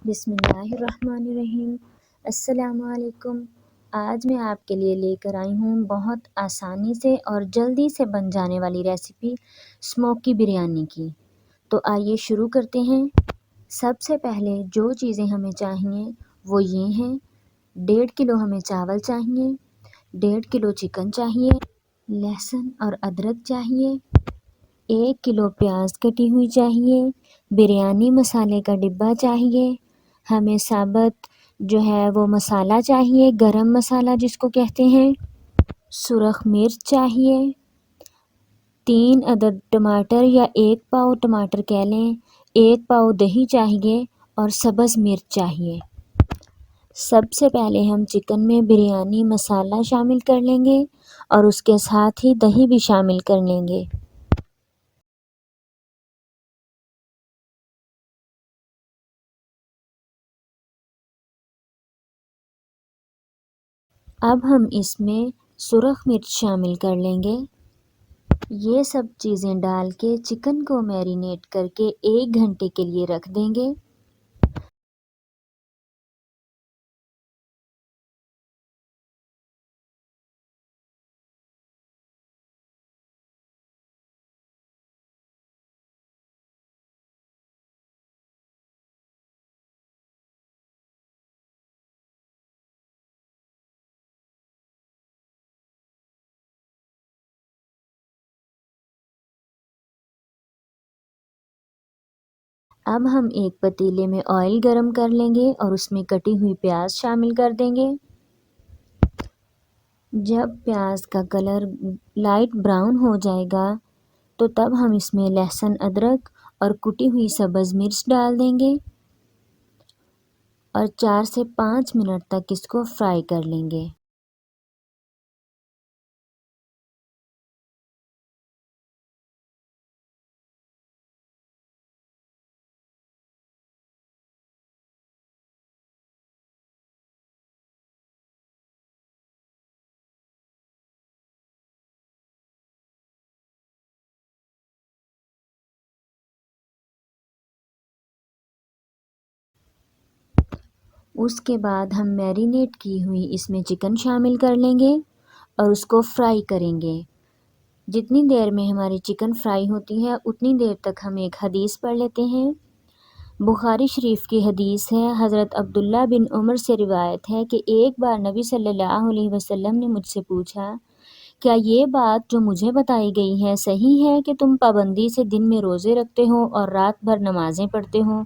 بسم اللہ الرحمن الرحیم۔ السلام علیکم۔ آج میں آپ کے لیے لے کر آئی ہوں بہت آسانی سے اور جلدی سے بن جانے والی ریسیپی اسموکی بریانی کی۔ تو آئیے شروع کرتے ہیں۔ سب سے پہلے جو چیزیں ہمیں چاہیے وہ یہ ہیں: 1.5 کلو ہمیں چاول چاہیے، 1.5 کلو چکن چاہیے، لہسن اور ادرک چاہیے، 1 کلو پیاز کٹی ہوئی چاہیے، بریانی مسالے کا ڈبہ چاہیے، ہمیں ثابت جو ہے وہ مسالہ چاہیے، گرم مسالہ جس کو کہتے ہیں، سرخ مرچ چاہیے، 3 عدد ٹماٹر یا 1 پاؤ ٹماٹر کہہ لیں، 1 پاؤ دہی چاہیے اور سبز مرچ چاہیے۔ سب سے پہلے ہم چکن میں بریانی مسالہ شامل کر لیں گے اور اس کے ساتھ ہی دہی بھی شامل کر لیں گے۔ اب ہم اس میں سرخ مرچ شامل کر لیں گے۔ یہ سب چیزیں ڈال کے چکن کو میرینیٹ کر کے 1 گھنٹے کے لیے رکھ دیں گے۔ اب ہم ایک پتیلے میں آئل گرم کر لیں گے اور اس میں کٹی ہوئی پیاز شامل کر دیں گے۔ جب پیاز کا کلر لائٹ براؤن ہو جائے گا تو تب ہم اس میں لہسن ادرک اور کٹی ہوئی سبز مرچ ڈال دیں گے اور 4 سے 5 منٹ تک اس کو فرائی کر لیں گے۔ اس کے بعد ہم میرینیٹ کی ہوئی اس میں چکن شامل کر لیں گے اور اس کو فرائی کریں گے۔ جتنی دیر میں ہماری چکن فرائی ہوتی ہے اتنی دیر تک ہم ایک حدیث پڑھ لیتے ہیں۔ بخاری شریف کی حدیث ہے، حضرت عبداللہ بن عمر سے روایت ہے کہ ایک بار نبی صلی اللہ علیہ وسلم نے مجھ سے پوچھا، کیا یہ بات جو مجھے بتائی گئی ہے صحیح ہے کہ تم پابندی سے دن میں روزے رکھتے ہو اور رات بھر نمازیں پڑھتے ہو؟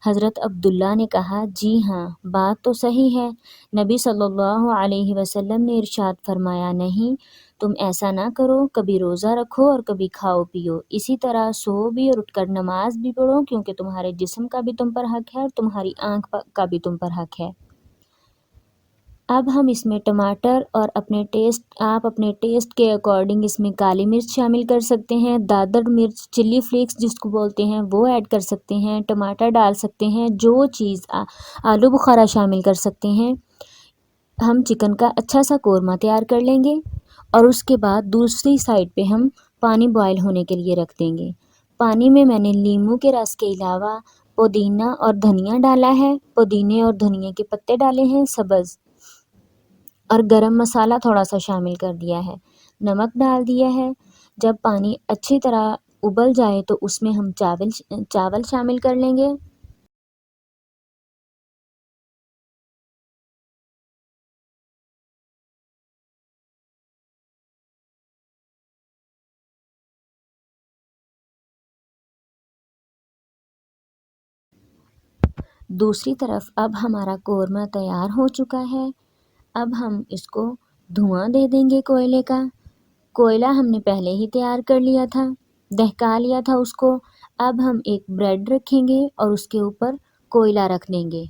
حضرت عبداللہ نے کہا، جی ہاں، بات تو صحیح ہے۔ نبی صلی اللہ علیہ وسلم نے ارشاد فرمایا، نہیں، تم ایسا نہ کرو، کبھی روزہ رکھو اور کبھی کھاؤ پیو، اسی طرح سو بھی اور اٹھ کر نماز بھی پڑھو، کیونکہ تمہارے جسم کا بھی تم پر حق ہے اور تمہاری آنکھ کا بھی تم پر حق ہے۔ اب ہم اس میں ٹماٹر اور آپ اپنے ٹیسٹ کے اکارڈنگ اس میں کالی مرچ شامل کر سکتے ہیں، دادر مرچ، چلی فلیکس جس کو بولتے ہیں وہ ایڈ کر سکتے ہیں، ٹماٹر ڈال سکتے ہیں، جو چیز آلو بخارا شامل کر سکتے ہیں۔ ہم چکن کا اچھا سا قورمہ تیار کر لیں گے اور اس کے بعد دوسری سائڈ پہ ہم پانی بوائل ہونے کے لیے رکھ دیں گے۔ پانی میں نے لیموں کے رس کے علاوہ پودینہ اور دھنیا ڈالا ہے، پودینے اور دھنیا کے پتے ڈالے ہیں سبز، اور گرم مسالہ تھوڑا سا شامل کر دیا ہے، نمک ڈال دیا ہے۔ جب پانی اچھی طرح ابل جائے تو اس میں ہم چاول شامل کر لیں گے۔ دوسری طرف اب ہمارا قورمہ تیار ہو چکا ہے۔ اب ہم اس کو دھواں دے دیں گے کوئلے کا۔ کوئلہ ہم نے پہلے ہی تیار کر لیا تھا، دہکا لیا تھا اس کو۔ اب ہم ایک بریڈ رکھیں گے اور اس کے اوپر کوئلہ رکھ دیں گے۔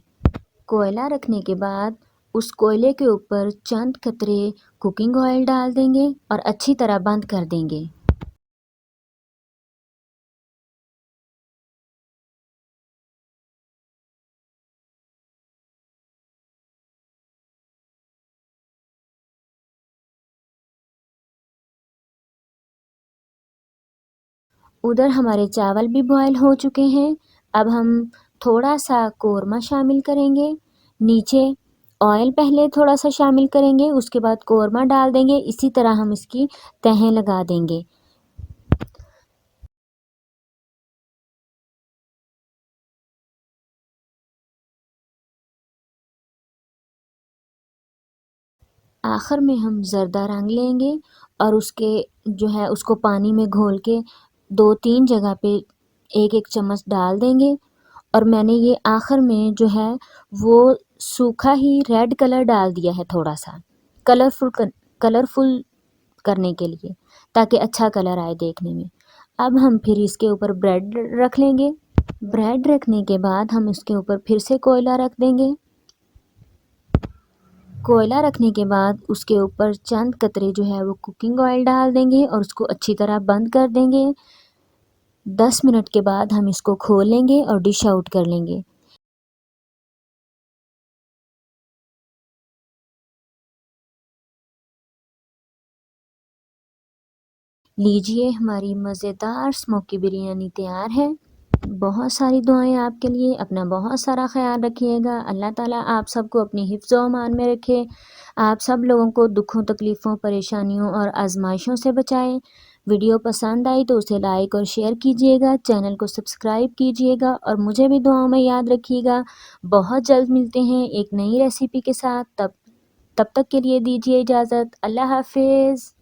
کوئلہ رکھنے کے بعد اس کوئلے کے اوپر چند قطرے کوکنگ آئل ڈال دیں گے اور اچھی طرح بند کر دیں گے۔ ادھر ہمارے چاول بھی بوائل ہو چکے ہیں۔ اب ہم تھوڑا سا قورمہ شامل کریں گے، نیچے آئل پہلے تھوڑا سا شامل کریں گے، اس کے بعد قورمہ ڈال دیں گے، اسی طرح ہم اس کی تہیں لگا دیں گے۔ آخر میں ہم زردہ رنگ لیں گے اور اس کے جو ہے اس کو پانی میں گھول کے 2-3 جگہ پہ 1-1 چمچ ڈال دیں گے، اور میں نے یہ آخر میں جو ہے وہ سوکھا ہی ریڈ کلر ڈال دیا ہے، تھوڑا سا کلرفل کرنے کے لیے، تاکہ اچھا کلر آئے دیکھنے میں۔ اب ہم پھر اس کے اوپر بریڈ رکھ لیں گے، بریڈ رکھنے کے بعد ہم اس کے اوپر پھر سے کوئلہ رکھ دیں گے، کوئلہ رکھنے کے بعد اس کے اوپر چند قطرے جو ہے وہ کوکنگ آئل ڈال دیں گے اور اس کو اچھی طرح بند کر دیں گے۔ 10 منٹ کے بعد ہم اس کو کھول لیں گے اور ڈش آؤٹ کر لیں گے۔ لیجئے، ہماری مزیدار اسموکی بریانی تیار ہے۔ بہت ساری دعائیں آپ کے لیے، اپنا بہت سارا خیال رکھیے گا۔ اللہ تعالیٰ آپ سب کو اپنی حفظ و امان میں رکھے، آپ سب لوگوں کو دکھوں، تکلیفوں، پریشانیوں اور آزمائشوں سے بچائے۔ ویڈیو پسند آئی تو اسے لائک اور شیئر کیجیے گا، چینل کو سبسکرائب کیجیے گا اور مجھے بھی دعاؤں میں یاد رکھیے گا۔ بہت جلد ملتے ہیں ایک نئی ریسیپی کے ساتھ، تب تک کے لیے دیجیے اجازت۔ اللہ حافظ۔